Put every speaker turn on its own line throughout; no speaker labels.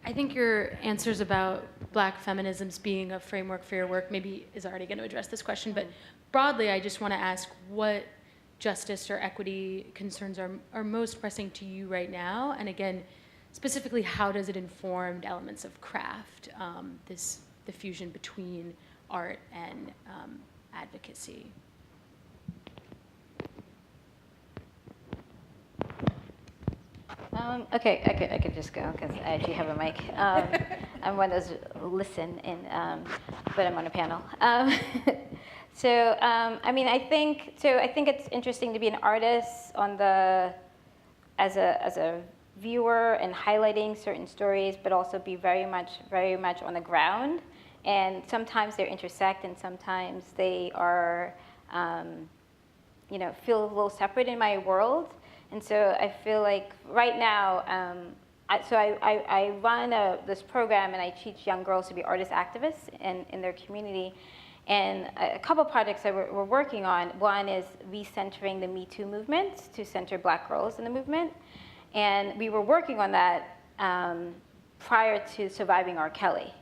I think your answers about Black feminisms being a framework for your work maybe is already going to address this question, but broadly, I just want to ask what justice or equity concerns are most pressing to you right now? And again, specifically, how does it inform elements of craft, the fusion between art and advocacy?
Okay, I could just go because I actually have a mic. I'm one of those listen, but I'm on a panel. I think it's interesting to be an artist as a viewer and highlighting certain stories, but also be very much on the ground. And sometimes they intersect, and sometimes they are, feel a little separate in my world. And so I feel like right now, I run this program, and I teach young girls to be artist activists in their community. And a couple projects that we're working on. One is recentering the Me Too movement to center Black girls in the movement. And we were working on that prior to Surviving R. Kelly.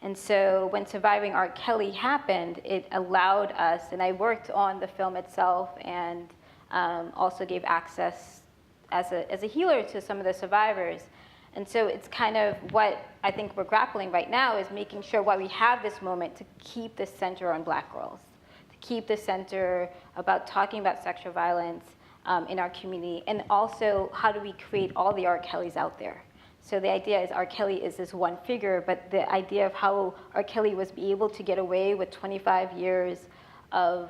And so when Surviving R. Kelly happened, it allowed us, and I worked on the film itself and also gave access as a healer to some of the survivors. And so it's kind of what I think we're grappling right now is making sure why we have this moment to keep the center on Black girls, to keep the center about talking about sexual violence in our community, and also how do we create all the R. Kellys out there. So the idea is R. Kelly is this one figure, but the idea of how R. Kelly was able to get away with 25 years of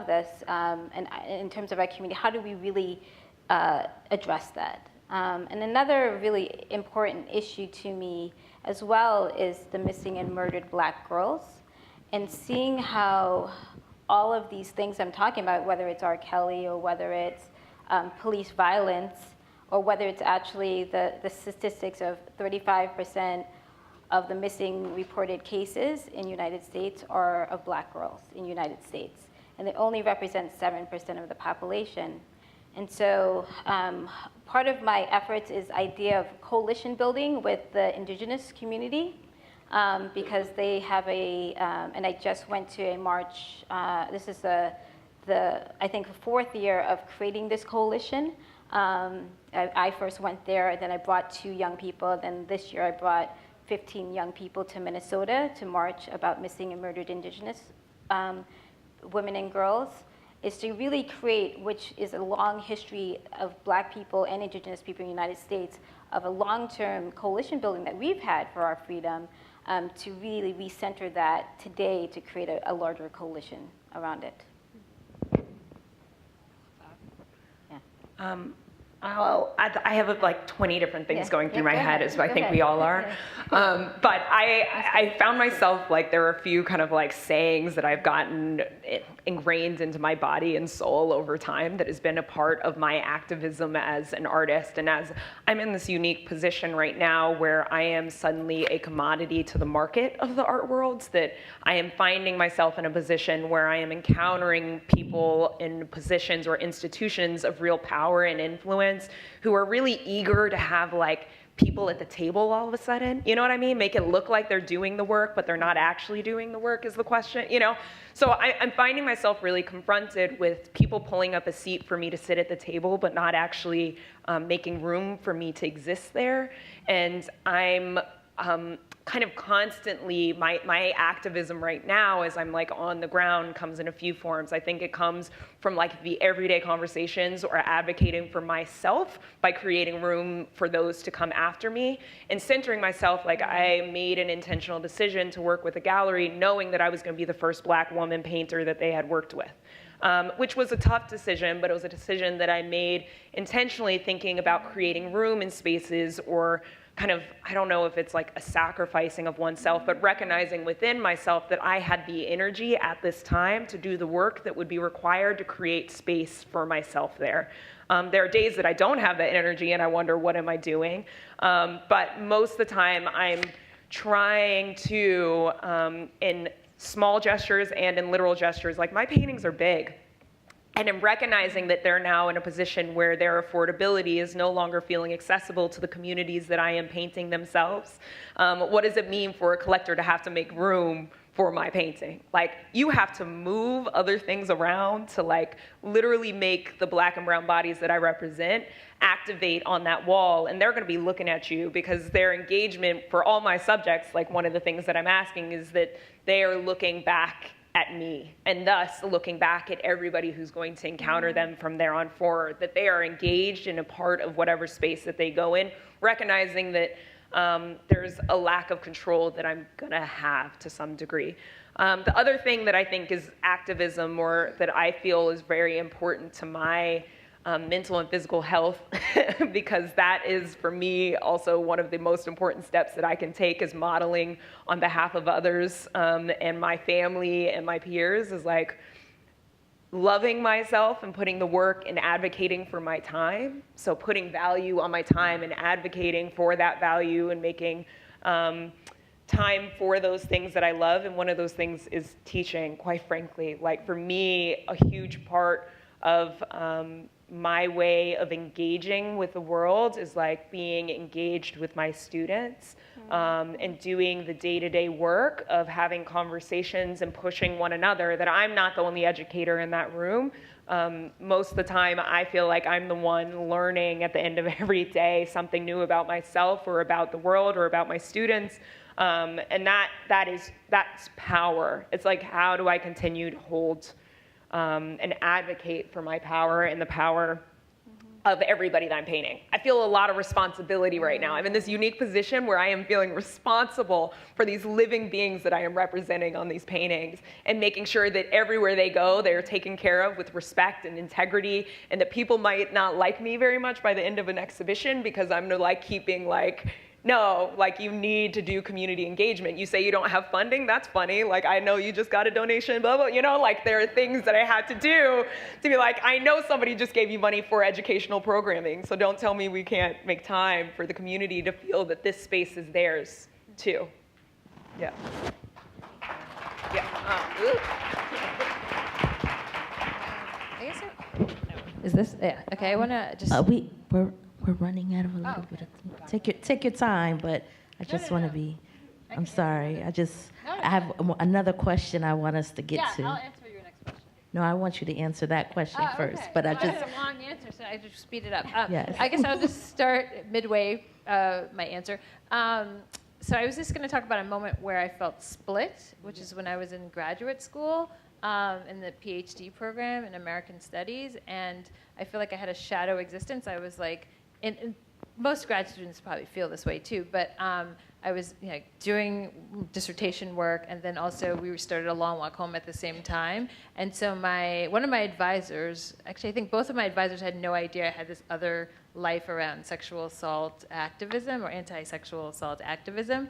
this, and in terms of our community, how do we really address that? And another really important issue to me as well is the missing and murdered Black girls, and seeing how all of these things I'm talking about, whether it's R. Kelly or whether it's police violence, or whether it's actually the statistics of 35% of the missing reported cases in the United States are of Black girls in the United States. And they only represent 7% of the population. And so part of my efforts is idea of coalition building with the indigenous community, because they have and I just went to a march, this is I think, fourth year of creating this coalition. I first went there, then I brought 2 young people, then this year I brought 15 young people to Minnesota to march about missing and murdered indigenous women and girls, is to really create, which is a long history of Black people and indigenous people in the United States, of a long-term coalition building that we've had for our freedom, to really recenter that today to create a larger coalition around it.
I have like 20 different things going through my head, as I think we all are. But I found myself, like, there are a few kind of like sayings that I've gotten ingrained into my body and soul over time that has been a part of my activism as an artist. And as I'm in this unique position right now where I am suddenly a commodity to the market of the art world, that I am finding myself in a position where I am encountering people in positions or institutions of real power and influence who are really eager to have like people at the table all of a sudden, you know what I mean? Make it look like they're doing the work, but they're not actually doing the work is the question, you know? So I'm finding myself really confronted with people pulling up a seat for me to sit at the table, but not actually making room for me to exist there. And I'm kind of constantly, my activism right now as I'm like on the ground comes in a few forms. I think it comes from like the everyday conversations or advocating for myself by creating room for those to come after me and centering myself. Like I made an intentional decision to work with a gallery knowing that I was going to be the first Black woman painter that they had worked with. Which was a tough decision, but it was a decision that I made intentionally thinking about creating room in spaces or kind of, I don't know if it's like a sacrificing of oneself, but recognizing within myself that I had the energy at this time to do the work that would be required to create space for myself there. There are days that I don't have that energy and I wonder, what am I doing? But most of the time I'm trying to, in small gestures and in literal gestures, like my paintings are big. And I'm recognizing that they're now in a position where their affordability is no longer feeling accessible to the communities that I am painting themselves. What does it mean for a collector to have to make room for my painting? Like, you have to move other things around to like literally make the black and brown bodies that I represent activate on that wall, and they're gonna be looking at you because their engagement for all my subjects, like one of the things that I'm asking is that they are looking back at me, and thus looking back at everybody who's going to encounter them from there on forward, that they are engaged in a part of whatever space that they go in, recognizing that there's a lack of control that I'm gonna have to some degree. The other thing that I think is activism, or that I feel is very important to my mental and physical health, because that is, for me, also one of the most important steps that I can take is modeling on behalf of others and my family and my peers, is like loving myself and putting the work and advocating for my time. So putting value on my time and advocating for that value and making time for those things that I love. And one of those things is teaching, quite frankly. Like, for me, a huge part of my way of engaging with the world is like being engaged with my students and doing the day-to-day work of having conversations and pushing one another, that I'm not the only educator in that room. Most of the time, I feel like I'm the one learning at the end of every day something new about myself or about the world or about my students. And that's power. It's like, how do I continue to hold and advocate for my power and the power of everybody that I'm painting? I feel a lot of responsibility right now. I'm in this unique position where I am feeling responsible for these living beings that I am representing on these paintings, and making sure that everywhere they go, they're taken care of with respect and integrity, and that people might not like me very much by the end of an exhibition because I'm like keeping like, no, like, you need to do community engagement. You say you don't have funding, that's funny. Like, I know you just got a donation, blah, blah, you know, like, there are things that I had to do to be like, I know somebody just gave you money for educational programming, so don't tell me we can't make time for the community to feel that this space is theirs, too. Yeah. Yeah.
Is this, yeah, okay, I wanna just.
We're running out of a little bit of take your time, but I just want to be. I'm sorry. I have another question I want us to get to.
Yeah, I'll answer your next question.
No, I want you to answer that question first.
Okay.
But I
Well,
just.
it's a long answer, so I just speed it up.
Yes.
I guess I'll just start midway my answer. So I was just going to talk about a moment where I felt split, which is when I was in graduate school in the PhD program in American Studies, and I feel like I had a shadow existence. I was like, and most grad students probably feel this way too, but I was doing dissertation work, and then also we started a long walk home at the same time. And so one of my advisors, actually I think both of my advisors had no idea I had this other life around sexual assault activism or anti-sexual assault activism,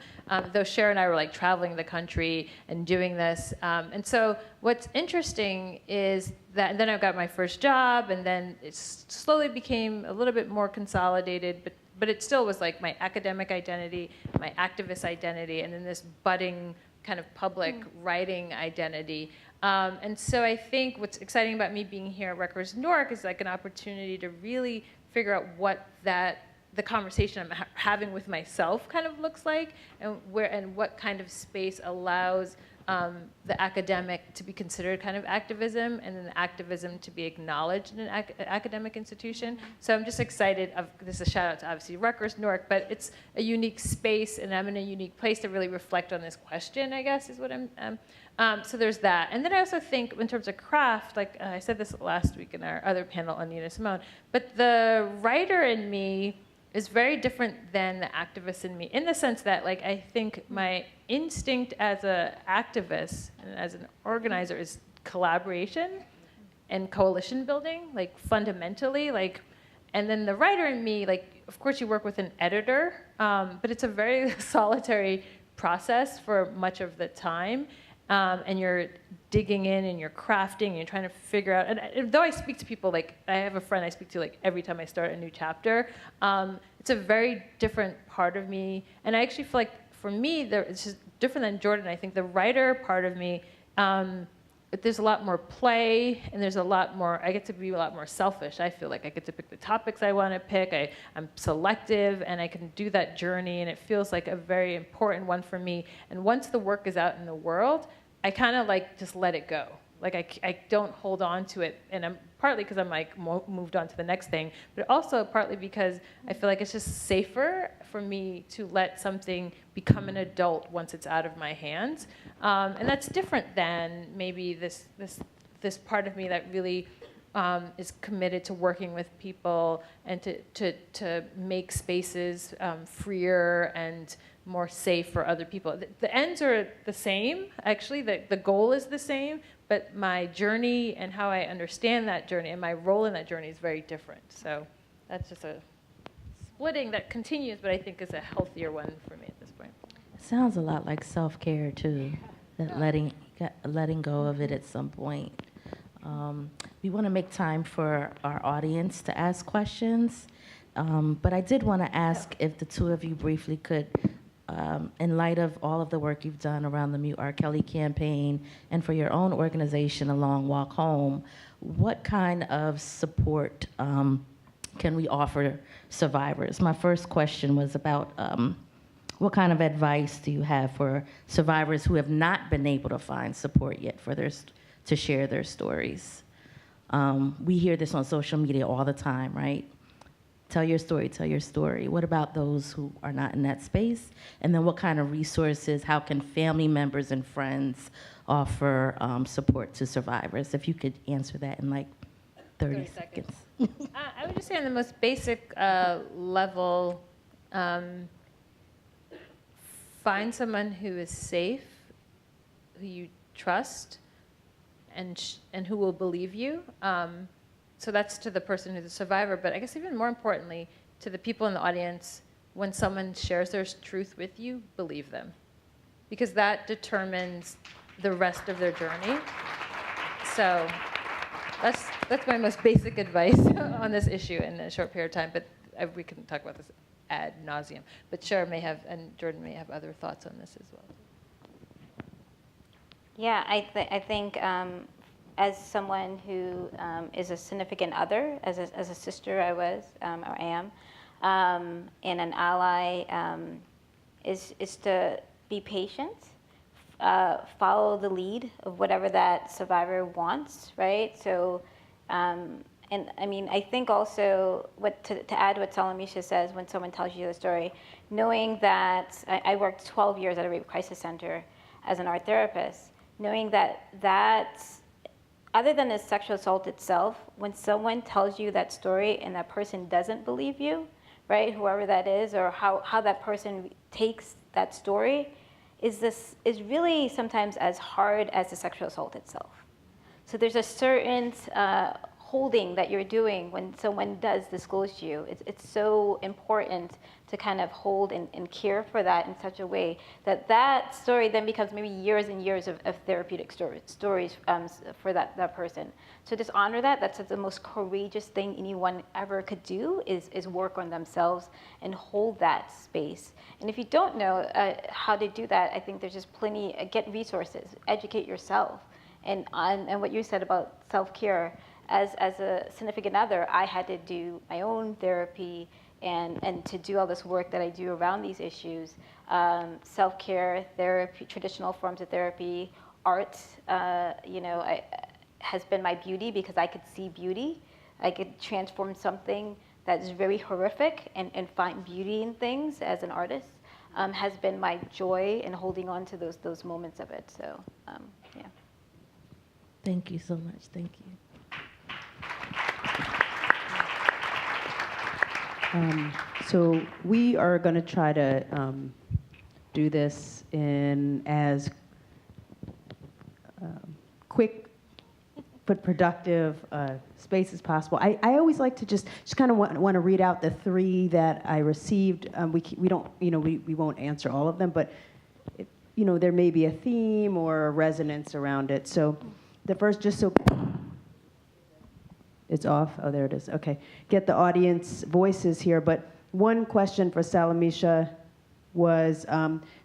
though Cher and I were like traveling the country and doing this. And so what's interesting is that, and then I got my first job, and then it slowly became a little bit more consolidated, but it still was like my academic identity, my activist identity, and then this budding kind of public writing identity. And so I think what's exciting about me being here at Rutgers-Newark is like an opportunity to really figure out what the conversation I'm having with myself kind of looks like, and what kind of space allows the academic to be considered kind of activism, and then the activism to be acknowledged in an academic institution. So I'm just excited. This is a shout out to obviously Rutgers-Newark, but it's a unique space, and I'm in a unique place to really reflect on this question, I guess, is what so there's that. And then I also think in terms of craft, like I said this last week in our other panel on Nina Simone, but the writer in me is very different than the activist in me, in the sense that, like, I think my instinct as an activist and as an organizer is collaboration and coalition building, like fundamentally, like, and then the writer in me, like, of course you work with an editor, but it's a very solitary process for much of the time. And you're digging in and you're crafting and you're trying to figure out, and though I speak to people, like I have a friend I speak to like every time I start a new chapter, it's a very different part of me. And I actually feel like for me, it's just different than Jordan. I think the writer part of me there's a lot more play, and there's a lot more, I get to be a lot more selfish. I feel like I get to pick the topics I want to pick. I'm selective, and I can do that journey, and it feels like a very important one for me. And once the work is out in the world, I kind of like just let it go. Like I don't hold on to it, and I'm partly because I'm like moved on to the next thing, but also partly because I feel like it's just safer for me to let something become an adult once it's out of my hands, and that's different than maybe this part of me that really is committed to working with people and to make spaces freer and more safe for other people. The ends are the same, actually. The goal is the same, but my journey and how I understand that journey and my role in that journey is very different. So that's just a splitting that continues, but I think is a healthier one for me at this point.
It sounds a lot like self-care, too, that letting go of it at some point. We want to make time for our audience to ask questions, but I did want to ask if the two of you briefly could, in light of all of the work you've done around the Mute R. Kelly campaign and for your own organization, A Long Walk Home, what kind of support can we offer survivors? My first question was about what kind of advice do you have for survivors who have not been able to find support yet for to share their stories? We hear this on social media all the time, right? Tell your story, tell your story. What about those who are not in that space? And then what kind of resources, how can family members and friends offer support to survivors? If you could answer that in like 30 seconds.
I would just say on the most basic level, find someone who is safe, who you trust, and who will believe you. So that's to the person who's a survivor, but I guess even more importantly, to the people in the audience, when someone shares their truth with you, believe them. Because that determines the rest of their journey. So that's my most basic advice on this issue in a short period of time, but we can talk about this ad nauseum. But Cher may have, and Jordan may have other thoughts on this as well.
Yeah, I think as someone who is a significant other, as a sister I was, or am, and an ally, is to be patient, follow the lead of whatever that survivor wants, right? So, and I mean, I think also to add what Salamishah says when someone tells you the story, knowing that I worked 12 years at a rape crisis center as an art therapist, knowing that other than the sexual assault itself, when someone tells you that story and that person doesn't believe you, right, whoever that is, or how that person takes that story, is really sometimes as hard as the sexual assault itself. So there's a certain holding that you're doing when someone does disclose to you. It's so important to kind of hold and care for that in such a way that story then becomes maybe years and years of therapeutic stories for that person. So just honor that. That's the most courageous thing anyone ever could do is work on themselves and hold that space. And if you don't know how to do that, I think there's just plenty, get resources, educate yourself. And what you said about self-care, as a significant other, I had to do my own therapy and to do all this work that I do around these issues, self-care, therapy, traditional forms of therapy, art, has been my beauty because I could see beauty. I could transform something that is very horrific and find beauty in things as an artist. Has been my joy in holding on to those moments of it. So, yeah.
Thank you so much. Thank you.
So we are going to try to do this in as quick but productive space as possible. I always like to just kind of want to read out the three that I received. We won't answer all of them, but there may be a theme or a resonance around it. So the first, just so. It's off? Oh, there it is. Okay. Get the audience voices here. But one question for Salamishah was,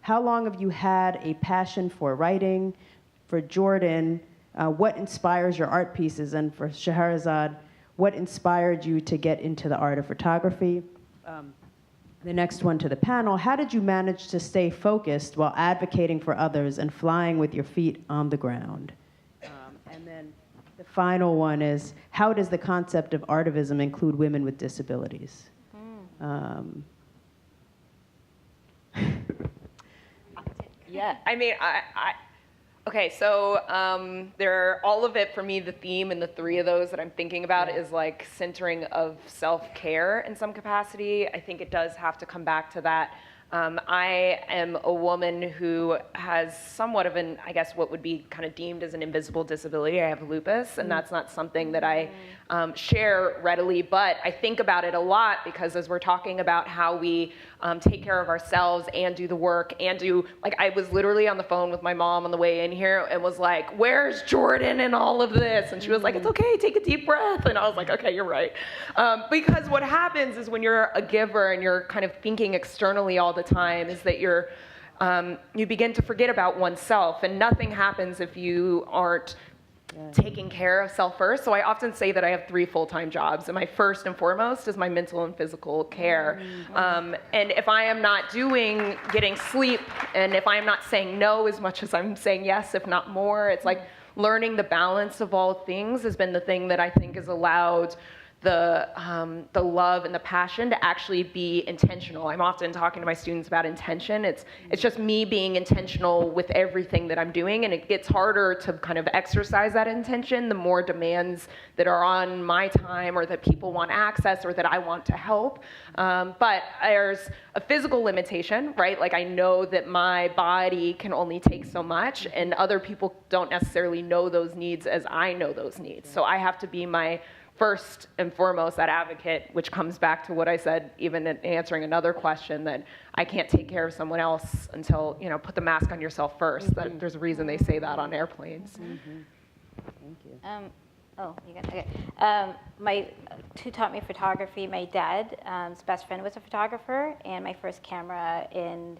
how long have you had a passion for writing? For Jordan, What inspires your art pieces? And for Scheherazade, what inspired you to get into the art of photography? The next one to the panel, how did you manage to stay focused while advocating for others and flying with your feet on the ground? And then the final one is, how does the concept of artivism include women with disabilities?
Yeah, I mean, okay, so all of it for me, the theme in the three of those that I'm thinking about is like centering of self-care in some capacity. I think it does have to come back to that. I am a woman who has somewhat of an, I guess, what would be kind of deemed as an invisible disability. I have lupus, and that's not something that I share readily, but I think about it a lot because as we're talking about how we take care of ourselves and do the work and do, like, I was literally on the phone with my mom on the way in here and was like, where's Jordan in all of this? And she was like, it's okay, take a deep breath. And I was like, okay, you're right. Because what happens is when you're a giver and you're kind of thinking externally all the time is that you begin to forget about oneself, and nothing happens if you aren't taking care of self first. So I often say that I have 3 full-time jobs, and my first and foremost is my mental and physical care. And if I am not getting sleep, and if I am not saying no as much as I'm saying yes, if not more, it's like learning the balance of all things has been the thing that I think has allowed the love and the passion to actually be intentional. I'm often talking to my students about intention. It's just me being intentional with everything that I'm doing, and it gets harder to kind of exercise that intention the more demands that are on my time or that people want access or that I want to help. But there's a physical limitation, right? Like I know that my body can only take so much, and other people don't necessarily know those needs as I know those needs. So I have to be my first and foremost, that advocate, which comes back to what I said, even in answering another question, that I can't take care of someone else until, put the mask on yourself first. That there's a reason they say that on airplanes.
Thank you.
You got okay. Who taught me photography? My dad's best friend was a photographer, and my first camera in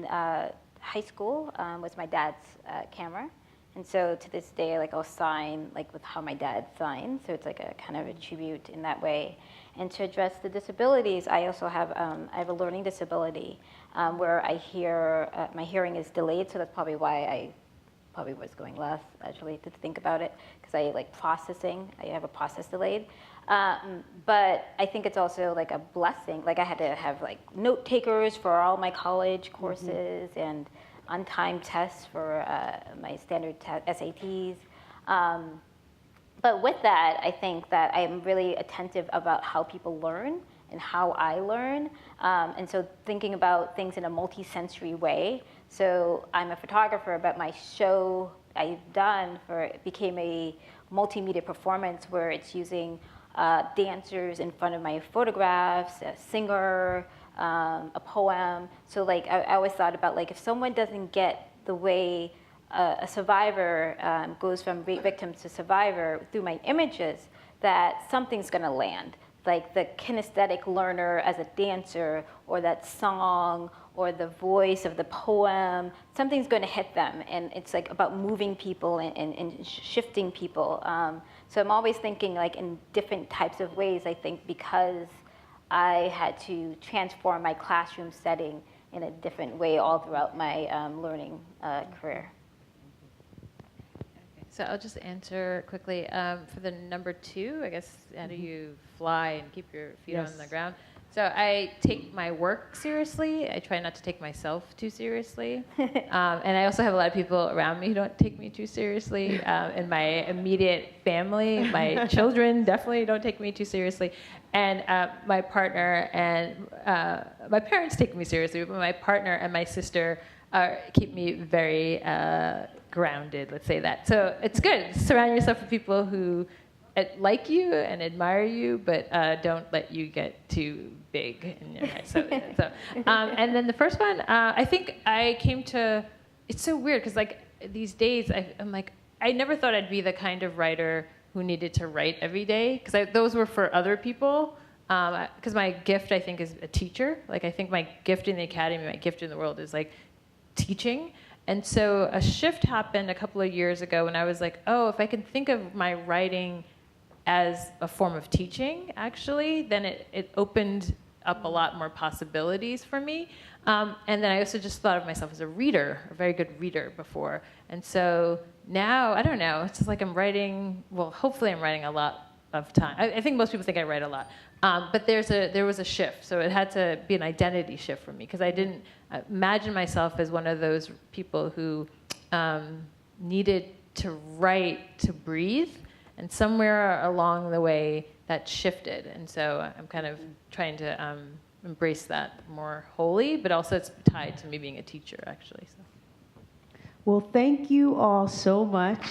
high school was my dad's camera. And so to this day, like I'll sign like with how my dad signed. So it's like a kind of a tribute in that way. And to address the disabilities, I also have a learning disability where my hearing is delayed. So that's probably why I probably was going last actually to think about it, because I have a process delayed. But I think it's also like a blessing. Like I had to have like note takers for all my college courses and on-time tests for my standard SATs. But with that, I think that I'm really attentive about how people learn and how I learn. And so thinking about things in a multi-sensory way. So I'm a photographer, but my show I've done became a multimedia performance where it's using dancers in front of my photographs, a singer, a poem. So like I always thought about like if someone doesn't get the way a survivor goes from victim to survivor through my images, that something's going to land. Like the kinesthetic learner as a dancer, or that song, or the voice of the poem, something's going to hit them. And it's like about moving people and shifting people. So I'm always thinking like in different types of ways, I think, because I had to transform my classroom setting in a different way all throughout my learning career.
So I'll just answer quickly. For the number 2, I guess, how do you fly and keep your feet on the ground? So I take my work seriously. I try not to take myself too seriously. And I also have a lot of people around me who don't take me too seriously. In my immediate family, my children definitely don't take me too seriously. And my partner and my parents take me seriously, but my partner and my sister keep me very grounded, let's say that. So it's good. Surround yourself with people who like you and admire you, but don't let you get too big in your eyes. And then the first one, I think I came to, it's so weird, because like these days, I'm like, I never thought I'd be the kind of writer who needed to write every day, because those were for other people. Because my gift, I think, is a teacher. Like I think my gift in the academy, my gift in the world is like teaching. And so a shift happened a couple of years ago when I was like, oh, if I can think of my writing as a form of teaching, actually, then it opened up a lot more possibilities for me. And then I also just thought of myself as a reader, a very good reader before. And so now, I don't know, it's just like I'm writing, well, hopefully I'm writing a lot of time. I think most people think I write a lot. But there was a shift, so it had to be an identity shift for me, because I didn't imagine myself as one of those people who needed to write to breathe. And somewhere along the way, that shifted. And so I'm kind of trying to embrace that more wholly, but also it's tied to me being a teacher, actually. So.
Well, thank you all so much.